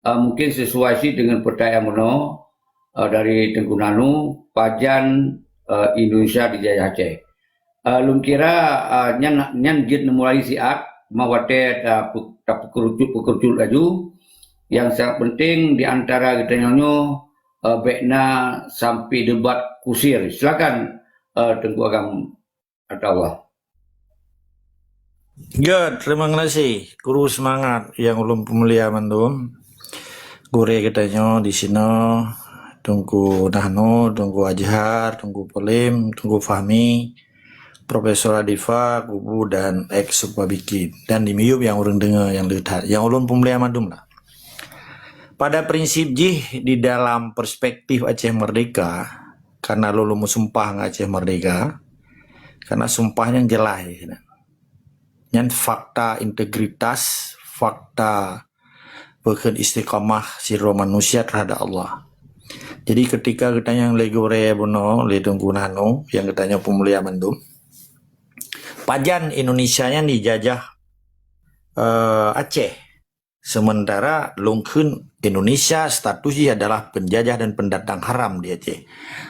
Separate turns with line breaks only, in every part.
mungkin sesuai sih dengan percaya meno dari Tengku Nanu pajan Indonesia dijajah Aceh. Lum kira nyan nyan git mulai siat mawate ta pekerucut laju yang sangat penting di antara kita nyonya bekna sampai debat kusir. Silakan Tengku Agam Atawah.
Ya, terima kasih. Guru semangat yang ulum pemulia mandum. Gure katanya di sini tunggu Nahno, tunggu Ajhar, tunggu Polim, tunggu Fahmi, Profesor Adifa, Kubu dan Ex Bikin dan di Miyub yang orang dengar yang lihat, yang ulum pemulia mandum lah. Pada prinsip di dalam perspektif Aceh Merdeka, karena lulu sumpah Aceh Merdeka, karena sumpahnya jelas ya. Yang fakta integritas, fakta bahkan istiqamah siro manusia terhadap Allah. Jadi ketika kita yang legore bono ledung gunano yang katanya pemulia mandum, pajan Indonesia yang dijajah Aceh, sementara lungkun Indonesia statusnya adalah penjajah dan pendatang haram di Aceh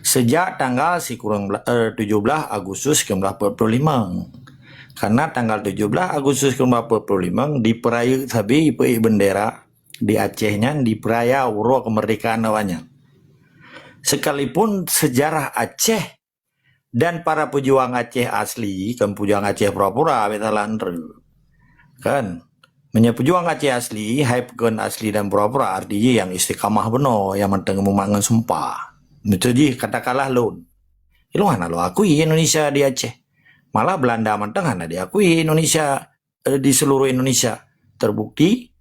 sejak tanggal 17 Agustus 1945. Karena tanggal 17 Agustus 1945 diperaya sabi bendera di Acehnya diperaya uro kemerdekaan awalnya. Sekalipun sejarah Aceh dan para pejuang Aceh asli, kan pejuang Aceh pura-pura kan pejuang Aceh asli, hypekan asli dan pura-pura artinya yang istiqamah benar, yang menteng memangan sumpah. Itu katakanlah lon. Iluhan lo akui Indonesia di Aceh. Malah Belanda menteng diakui Indonesia di seluruh Indonesia. Terbukti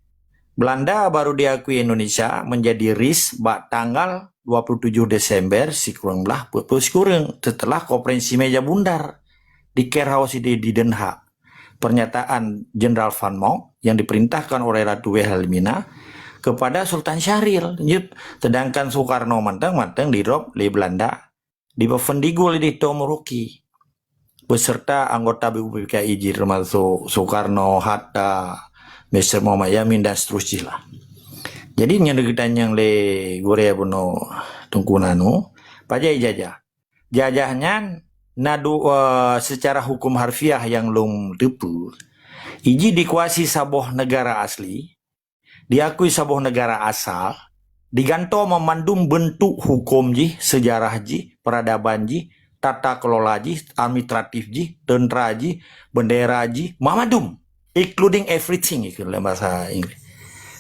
Belanda baru diakui Indonesia menjadi RIS tanggal 27 Desember kurang setelah konferensi meja bundar di Kerhaus di Den Haag. Pernyataan Jenderal Van Mock yang diperintahkan oleh Ratu Wilhelmina kepada Sultan Syahrir. Sedangkan Soekarno menteng di drop di Belanda di Bevendigul di Tomoroki beserta anggota BPKI termasuk Soekarno, Hatta, Mr. Muhammad Yamin dan seterusnya lah. Jadi yang le Gorea Bono Tungkunanu pajai jajahnya nadu secara hukum harfiah yang lum depu iji dikuasai saboh negara asli, diakui saboh negara asal, diganto memandum bentuk hukum sejarah peradaban tata kelola administratif tentara bendera mamadum including everything itu dalam bahasa Inggris.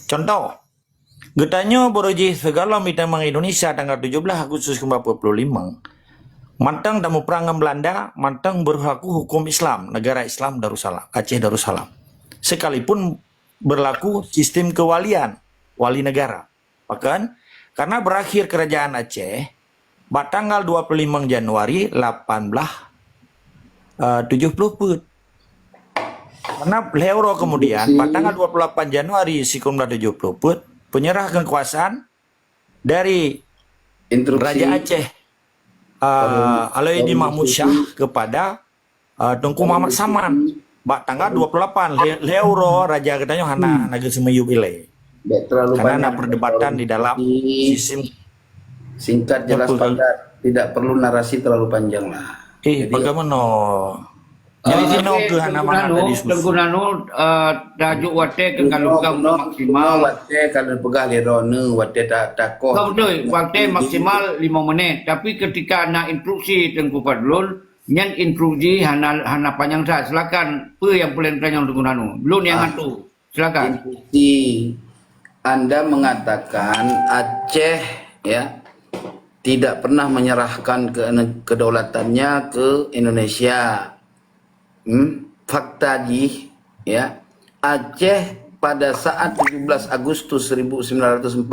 Contoh getanya boroji segala mitang Indonesia tanggal 17 Agustus 1945 mantang damu perangan Belanda mantang berlaku hukum Islam negara Islam Darussalam Aceh Darussalam sekalipun berlaku sistem kewalian wali negara bahkan karena berakhir kerajaan Aceh tanggal 25 Januari 1870 karena Leuro kemudian tanggal 28 Januari 1970 penyerah kekuasaan dari Raja Aceh Alauddin Mahmud Shah kepada Tunku Muhammad Saman tanggal 28 Leuro Raja katanya hana naga semeyub ile karena ada perdebatan di dalam sistem.
Singkat, jelas, padat, tidak perlu narasi terlalu panjang lah.
Bagaimana? Jadi sino ke mana diskusi.
Tenggunano tajuk wate kekalukam maksimal.
Wate kalau pegang lerone wate tak kau.
Betul, wate maksimal 5 menit. Tapi ketika nak instruksi Tengku Fadlun, nyan instruksi hana panjang sah. Silakan. Apa yang paling panjang Tenggunano? Belum yang itu. Silakan.
Instruksi Anda mengatakan Aceh ya tidak pernah menyerahkan kedaulatannya ke Indonesia. Fakta ya Aceh pada saat 17 Agustus 1945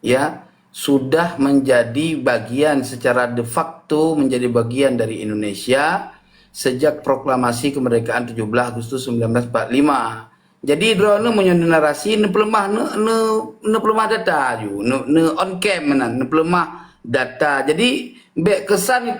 ya sudah menjadi bagian secara de facto menjadi bagian dari Indonesia sejak proklamasi kemerdekaan 17 Agustus 1945. Jadi drone menyusun narasi ne pelemah ne pelemah data ju ne on cam ne pelemah data. Jadi be kesan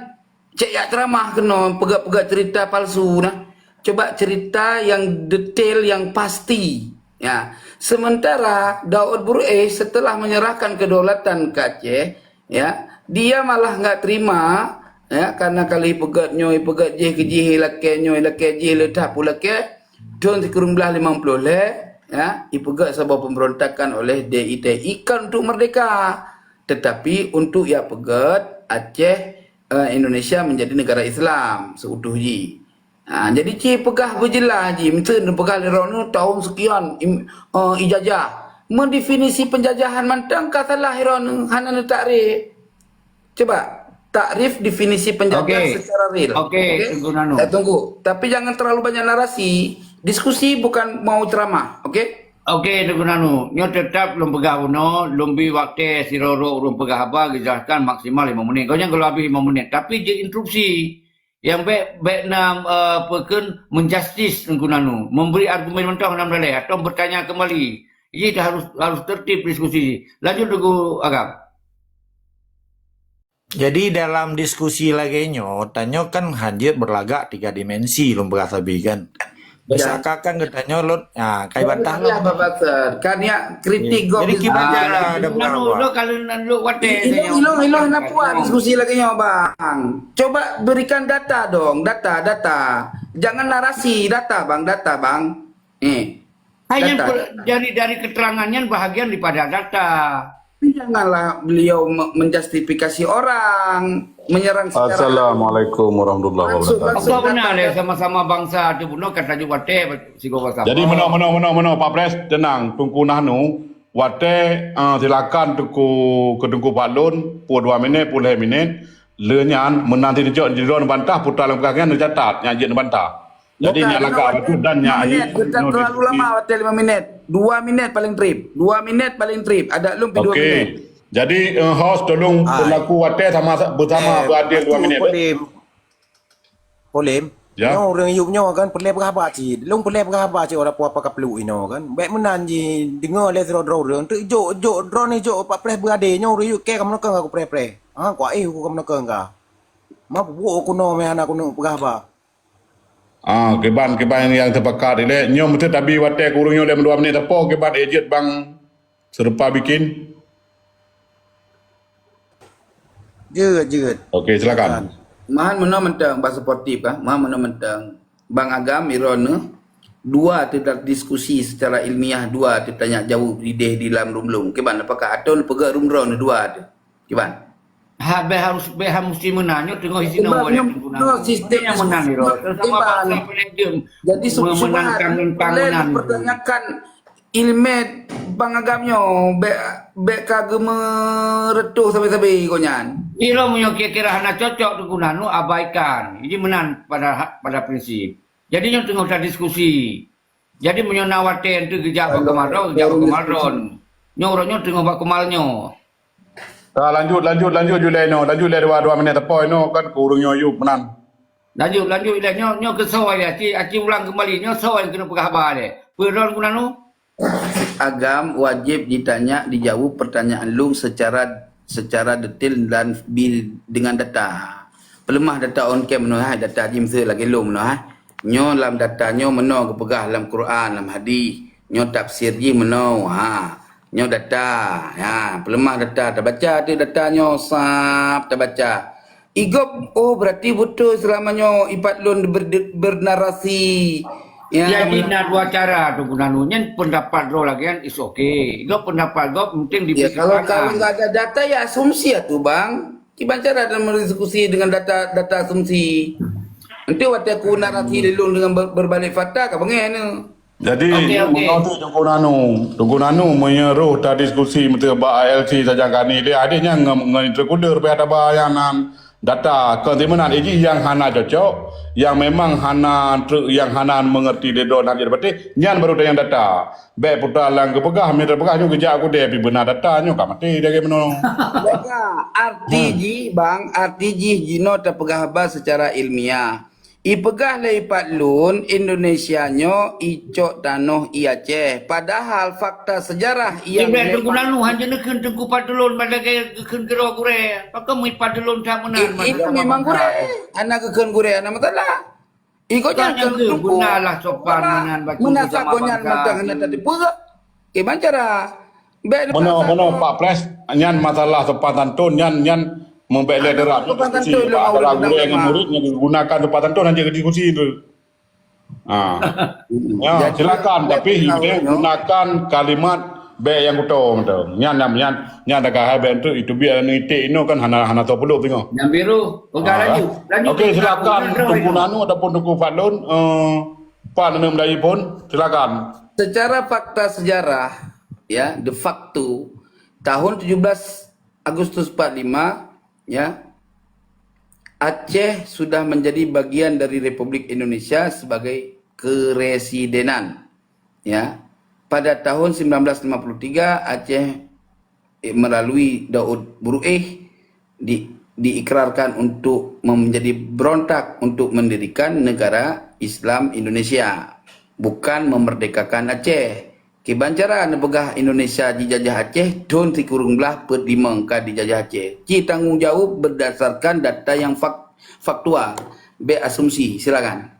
cek ya ceramah kena pegak-pegak cerita palsu nah. Coba cerita yang detail yang pasti ya. Sementara Daud Burui setelah menyerahkan kedaulatan ke Aceh, ya, dia malah nggak terima, ya, karena kali pegat nyoy pegat je ke je lake je ledah pula ke tahun 1950 le, ya, ipegat sebuah pemberontakan oleh DITI kan untuk merdeka, tetapi untuk ia pegat Aceh, Indonesia menjadi negara Islam seutuh ji. Jadi cik pegah berjelas ji, mesti pegah lironu tahun sekian ijazah. Mendefinisi penjajahan mantang kata lah ironu hanan takrif. Coba takrif definisi penjajahan secara real.
Okey, Tengku Nanu.
Tunggu. Tapi jangan terlalu banyak narasi. Diskusi bukan mau ceramah, okey?
Okey, Tengku Nanu. Nyo tetap lum pegah uno, lumbi waktu siroro lum pegah apa jelaskan maksimal 5 menit. Kau jangan kalau habis 5 menit. Tapi je interupsi. Yang baik nam pekan menjustis Tengku Nanu, memberi argumen mentah nam dalai atau bertanya kembali. Jadi harus tertib diskusi. Lanjut Tengku Agam.
Jadi dalam diskusi lagi tanya kan hadir berlagak 3 dimensi lum berasa kan. Bisakah kan katanya lo kayak bantah lo.
Kan ya kritik go.
Jadi gimana ada
Nanu lo kalau lo wate.
Ilo nak diskusi lagi bang. Coba berikan data dong, data. Jangan narasi, data bang.
Hanya
Data.
dari keterangannya bahagian daripada data.
Janganlah beliau menjustifikasi orang, menyerang secara
Assalamualaikum warahmatullahi wabarakatuh.
Apa benar le sama-sama bangsa tu buno kata ju wate sigo sama.
Jadi meno Pak Pres tenang Tungku Nahnu wate silakan Tungku Balun pu 2 minit 10 minit lenyan menanti dijok jiron bantah putar lembaga catat nyajin bantah. Jadi nya lagak betul dan nya
terlalu lama waktu 5 menit. 2 minit paling trip. 2 minit paling trip. Ada lumpi 2
Okey.
menit.
Jadi host tolong berlaku wate sama bersama beradil 2 minit.
Polim.
Ya.
Nyo orang yup nyo kan perle berapa cik. Long perle berapa cik orang apa kaplu ino kan. Baik menan ji dengar le sero orang tu jok drone ni jok Pak Pres berade nyo orang yup ke kamu nak aku pre. Kwa aku kamu nak ka. Ma buat aku no me anak aku no berapa.
Keban yang terpakat ile nyom betul tapi wate kurung nyom 2 menit apa keban ejet bang serupa bikin.
Jeut.
Okey silakan.
Mahan mana mentang bahasa sportif kah? Mahan mana mentang Bang Agam Irona 2 tidak diskusi secara ilmiah, 2 ditanya jauh ide di dalam rumlung. Keban apakah atau pegak rumron 2 tu? Keban.
Harus mesti menanya tengok isi nama
sistem
yang menang ni sama bangsa penenjum.
Jadi
memenangkan tentang menang.
Pertanyakan ilmet Bang Agamnyo be kagem meretuh sampai-sampai konyan.
Ilo punya kira-kira hana cocok tu nanu abaikan. Jadi menang pada prinsip. Jadi yang tengok dah diskusi. Jadi punya nawaten tu gejak kemarau, Nyorongnya tengok bak kemalnyo.
Lanjut Juleno. Lanjut le 2 minit apa ino kan kurung nyoyup menang.
Lanjut dah nyo kesawai aci ulang kembali nyo sawai kena pegahaba de. Peron kunanu
Agam wajib dijawab pertanyaan lung secara detail dan dengan data. Pelemah data on cam data jim se lagi lung nyo dalam data nyo meno kepegah dalam Quran dalam hadis nyo tafsir ji meno nyo data pelemah data tak baca tu data nyo tak baca igop berarti betul selamanya ipat lun bernarasi
jadi nak 2 cara tu gunanunya pendapat lo lagi kan is okay. Go pendapat go penting
kalau enggak ada data ya asumsi tu bang. Gimana cara dalam berdiskusi dengan data asumsi? Nanti waktu aku narasi lelung dengan berbalik fakta kau pengen
Jadi menurut Tunggu Nanu menyeruh ta diskusi menteri ALC saja kani dia adanya nginterkuler pada bayanan data ketimunan ini yang hana cocok yang memang hana mengerti dia don hadir berarti nyan baru yang data baik putar lang kepegah meter pegah nyu kejak aku dia pi benar data nyu ka mati dia gimana
arti jino terpegah secara ilmiah ipegah lai patlun Indonesia nyo icok tanoh Aceh padahal fakta sejarah yang
tunggu lalu hanya nekeun tengku padulun pada gaya kekeun kero kure pakai mu padulun tak menang
itu memang kure anak kekeun kure anak masalah iko jangan
benalah sopan menan baca
menasak konyan mentang hendak tadi pura Gimana cara? Baik
Mana Pak Pres nyan masalah tempatan tun nyan membeli derap
tempatan
diskusi
tun lah,
antara
orang
guru yang
nama.
muridnya gunakan tempatan tun nanti ke diskusi itu. Ya,
Jadi,
silakan tapi
baik,
gunakan kalimat be yang betul betul. Nyan dah kahai bentu itu biar nitik ini kan hana to perlu tengok.
Yang biru. Okey, lanjut.
Okey, silakan Tunggu Nanu ataupun Tunggu Fadlun Pak Nanu Melayu pun silakan.
secara fakta sejarah, ya, de facto tahun 17 Agustus 45, ya, Aceh sudah menjadi bagian dari Republik Indonesia sebagai keresidenan, ya. Pada tahun 1953 Aceh melalui Daud Buruih diikrarkan untuk menjadi berontak untuk mendirikan negara Islam Indonesia, bukan memerdekakan Aceh. Kibancara negara Indonesia dijajah Aceh, don tikurung belah perdimangka dijajah Aceh. Ci tanggungjawab berdasarkan data yang faktual. B asumsi, silakan.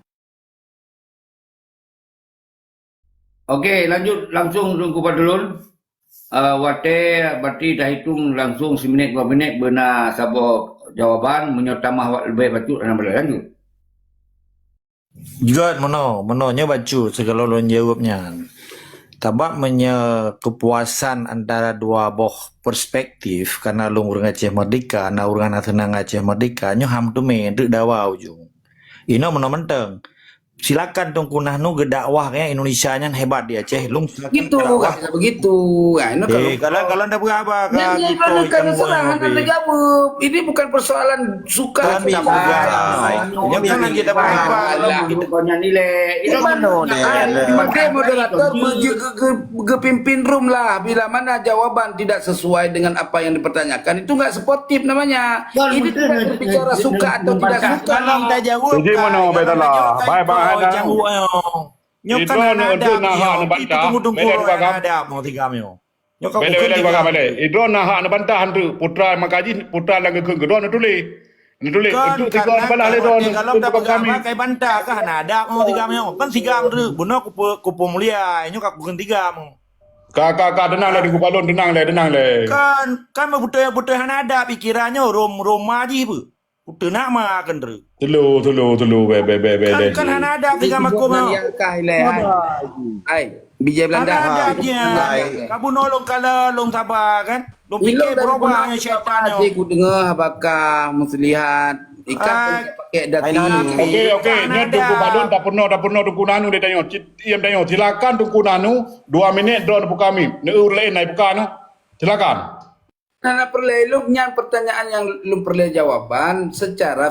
Okey, lanjut langsung Tunggu Fadlun. Wate berarti dah hitung langsung 1 minit 2 minit benar sabuk jawapan menyotamah awak lebih bacut dan boleh lanjut.
Juga mononya baca segala lon jawabnya. Tabak kepuasan antara dua boh perspektif karena long urang Aceh merdeka, na urang senang Aceh merdeka, nyo ham tu me dek dawa ujung. Ino menteng. Silakan Tungku Nahnu gedakwah kayak Indonesia nya hebat di Aceh. Lung silakan
Gitu,
gedakwah.
kata begitu. Nah, ini
Kalau anda berapa
Nah,
gitu
kan serang Anda jawab. Ini bukan persoalan suka
Kan
tidak
bisa.
suka.
Jangan kita berapa
Kita punya nilai. Itu
Makanya moderator pimpin room lah. Bila mana jawaban tidak sesuai dengan apa yang dipertanyakan, itu nggak sportif namanya. Ini tidak berbicara suka atau tidak suka.
Kalau kita jawab
Jadi mana betul lah. Bye bye ada.
Nyokan ada itu tunggu ada mau tiga mio. Nyokan
Bele bagaimana bele. Idron nak bantah hantu putra makaji putra lagi ke gedon tulis. Tulis itu tiga belah le don.
Kalau dah pegang pakai bantah kan ada mau tiga mio. Kan tiga tu bunuh kupu mulia. Nyokak bukan tiga mau.
Kakak tenang le di kupalon tenang le.
Kan betul ada pikirannya rom maji bu. Putu nak makan tu.
Tulu be.
Kan ada tiga makum mau.
Yang kahile. Hai, bijak Belanda.
Ada aja. Kamu nolong kalau long sabar kan. Long fikir berubahnya syaitannya.
Aku dengar apakah muslihat ikan pakai dati.
Okey. Nya Tunggu Fadlun tak pernah Tunggu Nanu dia tanya. Tanya silakan Tunggu Nanu 2 minit drone buka kami. Neu lain naik buka no. Silakan.
Nana perleluknya pertanyaan yang belum perlu jawaban secara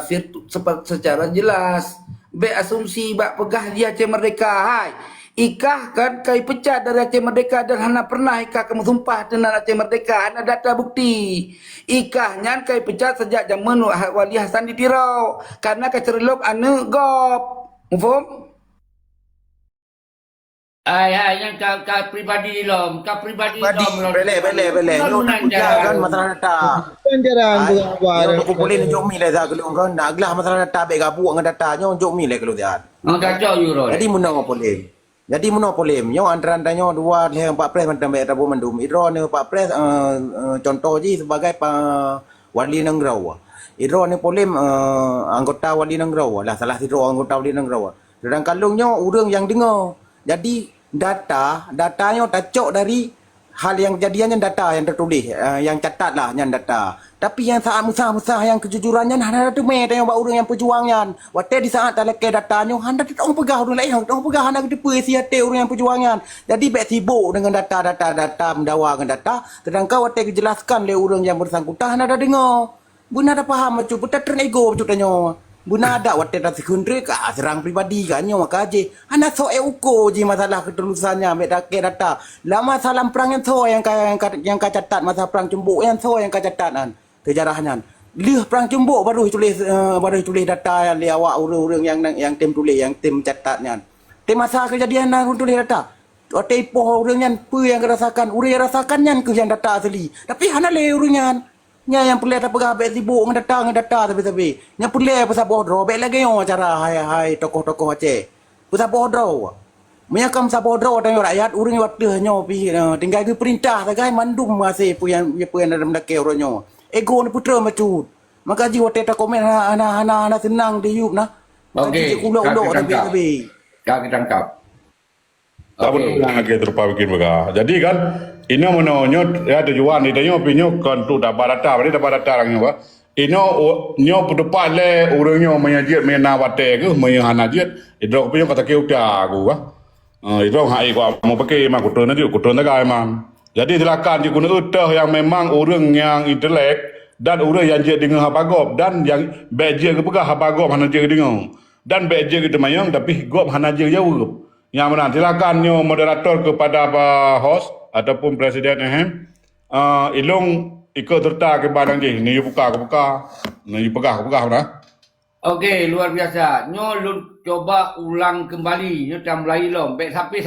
secara jelas. Be asumsi bak pegah dia Aceh Merdeka. Hai. Ikah kan kai pecah dari Aceh Merdeka dan hana pernah ikah kamu sumpah dengan Aceh Merdeka. Hana data bukti. Ikahnya kai pecah sejak zaman Wali Hasan di Tirau. Karena kecerlok anu gop. Mufum?
yang kau pribadi lom, kau pribadi lom.
Bele. Kan masalah data.
Penjaraan tu apa?
Yang aku boleh nunjuk mi lah kalau kan nak gelah masalah data baik gabu dengan datanya nunjuk mi lah kalau dia.
Kacau you roh.
Jadi menang polem. Yang antara dua yang Pak Pres macam baik rabu mendum. Idron ni Pak Pres contoh je sebagai wali negara. Idron ni polem anggota wali negara lah salah satu anggota wali negara. Dan kalungnya orang yang dengar. Jadi datanya tacok dari hal yang kejadiannya data yang tertulis, yang catat lah yang data. Tapi yang saat musah yang kejujurannya hanya ada me tengok orang yang perjuangan. Waktu di saat tak leke datanya hanya tak orang pegah orang lain, orang pegah hanya depa si hati orang yang perjuangan. Jadi baik sibuk dengan data mendawa dengan data, sedangkan waktu dijelaskan oleh orang yang bersangkutan hanya ada dengar. Buna ada faham macam betul ego macam tanya. Buna ada waktu dah sekundri ke serang pribadi kan nyo maka je ana so uko je masalah ketulusannya mek data lama salam perang yang so yang catat masa perang Cembuk yang so yang catatan sejarahnya lih perang Cembuk baru tulis data yang li awak urang yang tim tulis yang tim catatnya tim masa kejadian nak tulis data waktu ipoh urang yang apa yang rasakan urang rasakannya ke yang data asli tapi hana le urang yang perlu ada pegawai sibuk dengan data tapi yang perlu pasal bodoh baik lagi yang cara hai tokoh-tokoh Aceh pasal bodoh Menyakam sabodro tanya rakyat urang waktu nyo pi tinggal ke perintah tagai mandum masih puyan dalam dak orangnya. Ego ni putra macut. Maka ji wote ta komen ana senang di yup nah.
Okey,
Ulo-ulo tapi.
Kak tangkap.
Tak betul yang lagi terpa bikin bega. Jadi kan ini menonyo ya tujuan itu nyo pinyo kan tu dapat data, berarti dapat data lang ba. Ino nyo pudepat le urangnya menyajit mena wate ke menyahana jit. Idro pinyo kata ke udah aku ba. Idro hai ko mau pakai mah kutun nanti kutun tagai mang. Jadi silakan di guna utah yang memang orang yang intelek dan orang yang jit dengan hapagop dan yang beje ke pegah hapagop hana je dengan. Dan beje ke demayang tapi gop hana je jauh. Yang mana silakan nyo moderator kepada host ataupun presiden ilung ikut serta ke barang je ni buka ni pegah nah.
Okey, luar biasa. Nyo lun coba ulang kembali. Nyo tam Melayu lom. Baik sapi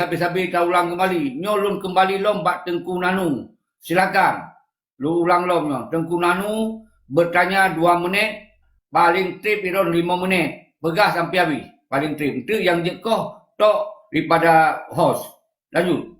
ta ulang kembali. Nyo lun kembali lom bak Tengku Nanu. Silakan. Lu ulang lom nyo. Tengku Nanu bertanya 2 minit. Paling trip iron 5 menit. Pegah sampai habis. Paling trip. Itu yang jekoh tok daripada host. Lanjut.